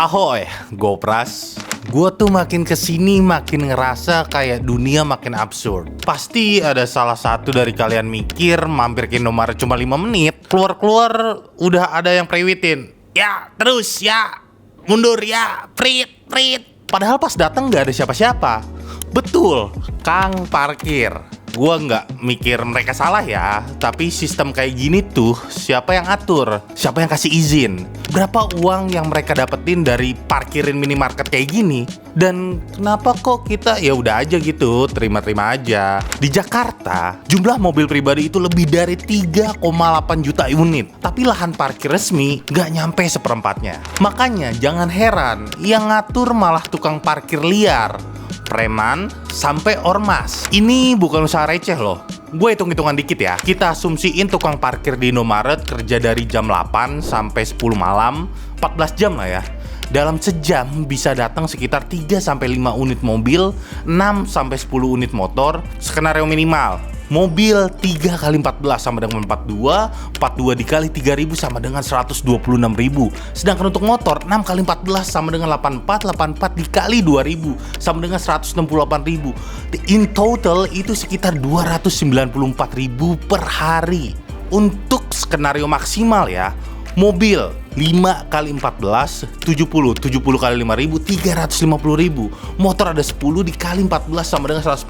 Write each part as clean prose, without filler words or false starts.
Ahoy, Gopras. Gue tuh makin kesini makin ngerasa kayak dunia makin absurd. Pasti ada salah satu dari kalian mikir mampir ke Indomaret cuma 5 menit, keluar-keluar udah ada yang prewitin. Ya, terus ya, mundur ya, prit. Padahal pas datang gak ada siapa-siapa. Betul, Kang Parkir. Gua nggak mikir mereka salah ya, tapi sistem kayak gini tuh siapa yang atur, siapa yang kasih izin, berapa uang yang mereka dapetin dari parkirin minimarket kayak gini, dan kenapa kok kita ya udah aja gitu terima-terima aja. Di Jakarta jumlah mobil pribadi itu lebih dari 3,8 juta unit, tapi lahan parkir resmi nggak nyampe seperempatnya. Makanya jangan heran yang ngatur malah tukang parkir liar, preman, sampai ormas. Ini bukan usaha receh loh. Gue hitung-hitungan dikit ya. Kita asumsiin tukang parkir di Indomaret kerja dari jam 8 sampai 10 malam, 14 jam lah ya. Dalam sejam bisa datang sekitar 3-5 unit mobil, 6-10 unit motor. Skenario minimal, mobil 3 kali 14 sama dengan 42, 42 dikali 3.000 sama dengan 126.000. Sedangkan untuk motor 6 kali 14 sama dengan 84, 84 dikali 2.000 sama dengan 168.000. In total itu sekitar 294.000 per hari. Untuk skenario maksimal ya, mobil 5 kali 14 70 kali 5.000 350.000. Motor ada 10 dikali 14 sama dengan 140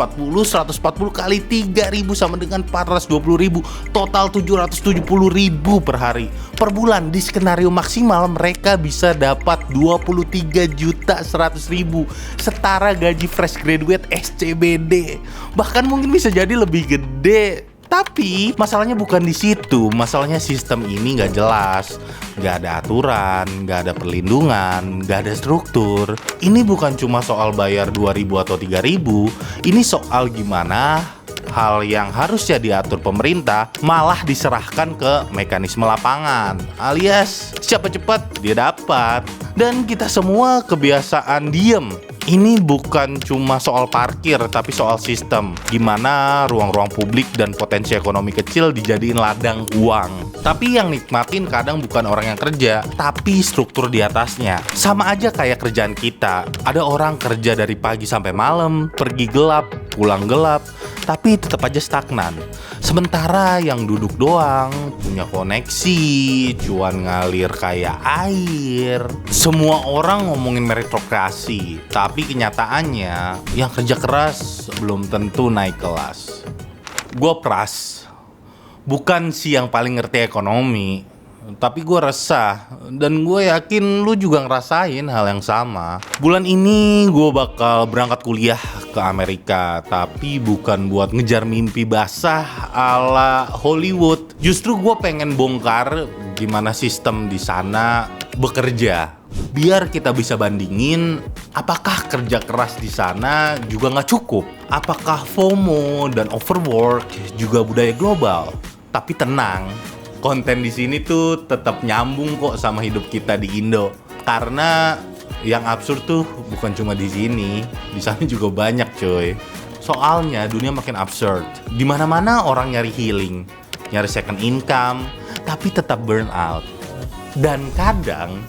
kali 3.000 sama dengan 420.000. Total 770.000 per hari. Per bulan di skenario maksimal mereka bisa dapat 23.100.000, setara gaji fresh graduate SCBD. Bahkan mungkin bisa jadi lebih gede. Tapi masalahnya bukan di situ. Masalahnya sistem ini nggak jelas, nggak ada aturan, nggak ada perlindungan, nggak ada struktur. Ini bukan cuma soal bayar 2.000 atau 3.000. Ini soal gimana hal yang harusnya diatur pemerintah malah diserahkan ke mekanisme lapangan, alias siapa cepat dia dapat. Dan kita semua kebiasaan diem. Ini bukan cuma soal parkir, tapi soal sistem. Gimana ruang-ruang publik dan potensi ekonomi kecil dijadiin ladang uang. Tapi yang nikmatin kadang bukan orang yang kerja, tapi struktur di atasnya. Sama aja kayak kerjaan kita. Ada orang kerja dari pagi sampai malam, pergi gelap, pulang gelap, tapi tetap aja stagnan. Sementara yang duduk doang, punya koneksi, cuan ngalir kayak air. Semua orang ngomongin meritokrasi, tapi kenyataannya yang kerja keras belum tentu naik kelas. Gue pras, bukan si yang paling ngerti ekonomi, tapi gue resah, dan gue yakin lu juga ngerasain hal yang sama. Bulan ini gue bakal berangkat kuliah ke Amerika, tapi bukan buat ngejar mimpi basah ala Hollywood. Justru gue pengen bongkar gimana sistem di sana bekerja, biar kita bisa bandingin apakah kerja keras di sana juga nggak cukup, apakah FOMO dan overwork juga budaya global. Tapi tenang, konten di sini tuh tetap nyambung kok sama hidup kita di Indo. Karena yang absurd tuh bukan cuma di sini, di sana juga banyak coy. Soalnya dunia makin absurd. Di mana-mana orang nyari healing, nyari second income, tapi tetap burn out. Dan kadang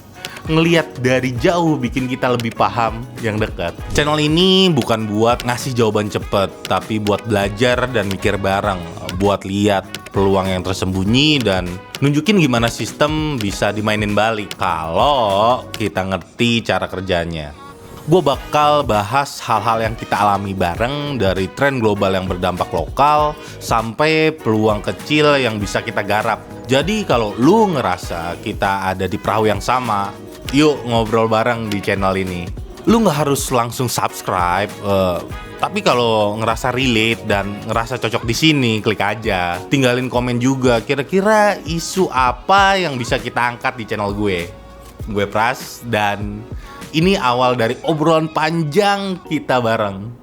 ngelihat dari jauh bikin kita lebih paham yang dekat. Channel ini bukan buat ngasih jawaban cepet, tapi buat belajar dan mikir bareng, buat lihat peluang yang tersembunyi dan nunjukin gimana sistem bisa dimainin balik kalau kita ngerti cara kerjanya. Gue bakal bahas hal-hal yang kita alami bareng, dari tren global yang berdampak lokal sampai peluang kecil yang bisa kita garap. Jadi kalau lu ngerasa kita ada di perahu yang sama, yuk ngobrol bareng di channel ini. Lu gak harus langsung subscribe, tapi kalau ngerasa relate dan ngerasa cocok di sini, klik aja. Tinggalin komen juga, kira-kira isu apa yang bisa kita angkat di channel gue. Gue Pras, dan ini awal dari obrolan panjang kita bareng.